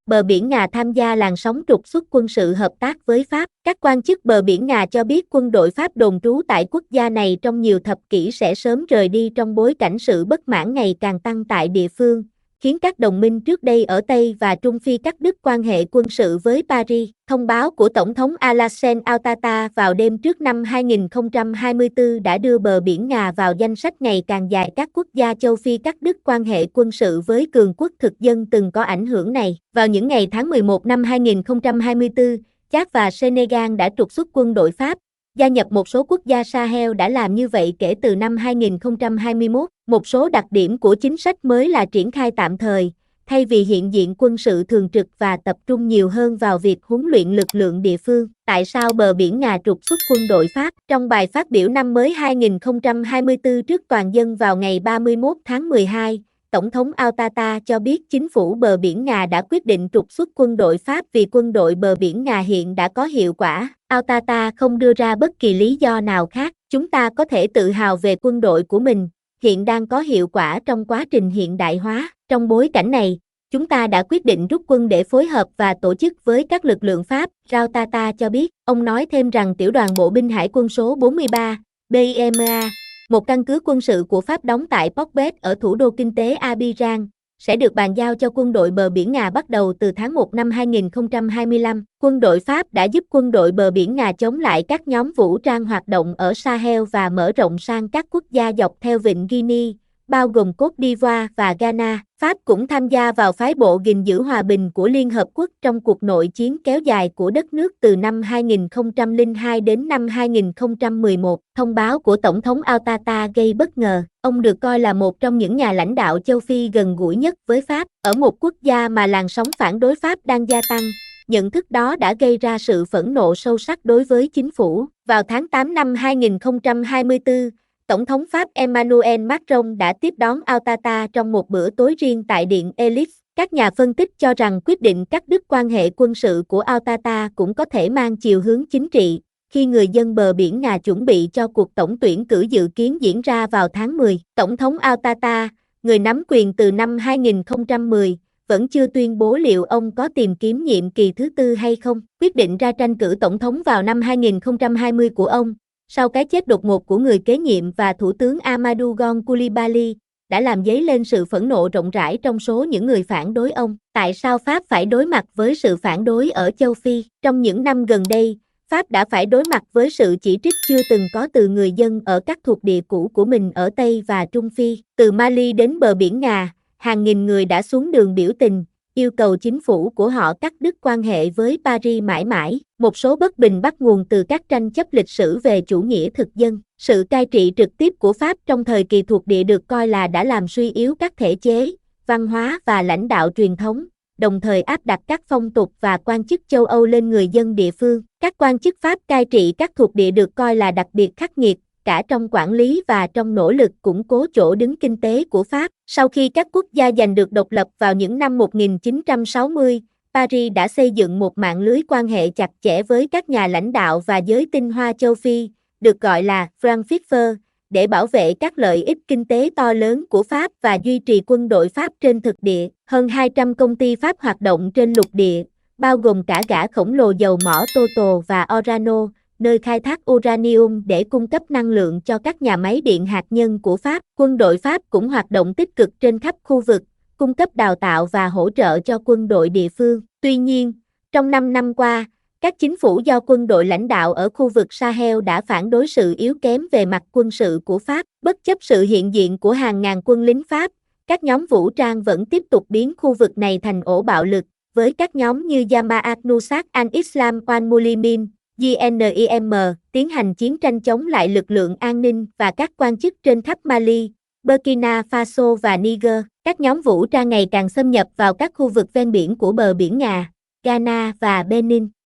bờ biển Nga tham gia làn sóng trục xuất quân sự hợp tác với Pháp. Các quan chức bờ biển Nga cho biết quân đội Pháp đồn trú tại quốc gia này trong nhiều thập kỷ sẽ sớm rời đi trong bối cảnh sự bất mãn ngày càng tăng tại địa phương, khiến các đồng minh trước đây ở Tây và Trung Phi cắt đứt quan hệ quân sự với Paris. Thông báo của Tổng thống Alassane Ouattara vào đêm trước năm 2024 đã đưa bờ biển Nga vào danh sách ngày càng dài các quốc gia châu Phi cắt đứt quan hệ quân sự với cường quốc thực dân từng có ảnh hưởng này. Vào những ngày tháng 11 năm 2024, Chad và Senegal đã trục xuất quân đội Pháp. Gia nhập một số quốc gia Sahel đã làm như vậy kể từ năm 2021. Một số đặc điểm của chính sách mới là triển khai tạm thời, thay vì hiện diện quân sự thường trực và tập trung nhiều hơn vào việc huấn luyện lực lượng địa phương. Tại sao bờ biển Nga trục xuất quân đội Pháp? Trong bài phát biểu năm mới 2024 trước toàn dân vào ngày 31 tháng 12, Tổng thống Ouattara cho biết chính phủ bờ biển Nga đã quyết định trục xuất quân đội Pháp vì quân đội bờ biển Nga hiện đã có hiệu quả. Ouattara không đưa ra bất kỳ lý do nào khác. Chúng ta có thể tự hào về quân đội của mình, hiện đang có hiệu quả trong quá trình hiện đại hóa. Trong bối cảnh này, chúng ta đã quyết định rút quân để phối hợp và tổ chức với các lực lượng Pháp, Ouattara cho biết. Ông nói thêm rằng tiểu đoàn bộ binh hải quân số 43, BIMA, một căn cứ quân sự của Pháp đóng tại Port-Bét ở thủ đô kinh tế Abidjan, sẽ được bàn giao cho quân đội bờ biển Nga bắt đầu từ tháng 1 năm 2025. Quân đội Pháp đã giúp quân đội bờ biển Nga chống lại các nhóm vũ trang hoạt động ở Sahel và mở rộng sang các quốc gia dọc theo vịnh Guinea, bao gồm Côte d'Ivoire và Ghana. Pháp cũng tham gia vào phái bộ gìn giữ hòa bình của Liên Hợp Quốc trong cuộc nội chiến kéo dài của đất nước từ năm 2002 đến năm 2011. Thông báo của Tổng thống Ouattara gây bất ngờ. Ông được coi là một trong những nhà lãnh đạo châu Phi gần gũi nhất với Pháp. Ở một quốc gia mà làn sóng phản đối Pháp đang gia tăng, nhận thức đó đã gây ra sự phẫn nộ sâu sắc đối với chính phủ. Vào tháng 8 năm 2024, Tổng thống Pháp Emmanuel Macron đã tiếp đón Ouattara trong một bữa tối riêng tại Điện Élysée. Các nhà phân tích cho rằng quyết định cắt đứt quan hệ quân sự của Ouattara cũng có thể mang chiều hướng chính trị, khi người dân bờ biển Nga chuẩn bị cho cuộc tổng tuyển cử dự kiến diễn ra vào tháng 10. Tổng thống Ouattara, người nắm quyền từ năm 2010, vẫn chưa tuyên bố liệu ông có tìm kiếm nhiệm kỳ thứ tư hay không. Quyết định ra tranh cử tổng thống vào năm 2020 của ông, sau cái chết đột ngột của người kế nhiệm và Thủ tướng Amadou Gon Coulibaly, đã làm dấy lên sự phẫn nộ rộng rãi trong số những người phản đối ông. Tại sao Pháp phải đối mặt với sự phản đối ở châu Phi? Trong những năm gần đây, Pháp đã phải đối mặt với sự chỉ trích chưa từng có từ người dân ở các thuộc địa cũ của mình ở Tây và Trung Phi. Từ Mali đến bờ biển Nga, hàng nghìn người đã xuống đường biểu tình, yêu cầu chính phủ của họ cắt đứt quan hệ với Paris mãi mãi. Một số bất bình bắt nguồn từ các tranh chấp lịch sử về chủ nghĩa thực dân. Sự cai trị trực tiếp của Pháp trong thời kỳ thuộc địa được coi là đã làm suy yếu các thể chế, văn hóa và lãnh đạo truyền thống, đồng thời áp đặt các phong tục và quan chức châu Âu lên người dân địa phương. Các quan chức Pháp cai trị các thuộc địa được coi là đặc biệt khắc nghiệt, cả trong quản lý và trong nỗ lực củng cố chỗ đứng kinh tế của Pháp. Sau khi các quốc gia giành được độc lập vào những năm 1960, Paris đã xây dựng một mạng lưới quan hệ chặt chẽ với các nhà lãnh đạo và giới tinh hoa châu Phi, được gọi là Francfort, để bảo vệ các lợi ích kinh tế to lớn của Pháp và duy trì quân đội Pháp trên thực địa. Hơn 200 công ty Pháp hoạt động trên lục địa, bao gồm cả gã khổng lồ dầu mỏ Total và Orano, nơi khai thác uranium để cung cấp năng lượng cho các nhà máy điện hạt nhân của Pháp. Quân đội Pháp cũng hoạt động tích cực trên khắp khu vực, cung cấp đào tạo và hỗ trợ cho quân đội địa phương. Tuy nhiên, trong 5 năm qua, các chính phủ do quân đội lãnh đạo ở khu vực Sahel đã phản đối sự yếu kém về mặt quân sự của Pháp. Bất chấp sự hiện diện của hàng ngàn quân lính Pháp, các nhóm vũ trang vẫn tiếp tục biến khu vực này thành ổ bạo lực, với các nhóm như Jamaat Nusrat al-Islam wal Muslimin, JNIM, tiến hành chiến tranh chống lại lực lượng an ninh và các quan chức trên khắp Mali, Burkina Faso và Niger. Các nhóm vũ trang ngày càng xâm nhập vào các khu vực ven biển của bờ biển Nga, Ghana và Benin.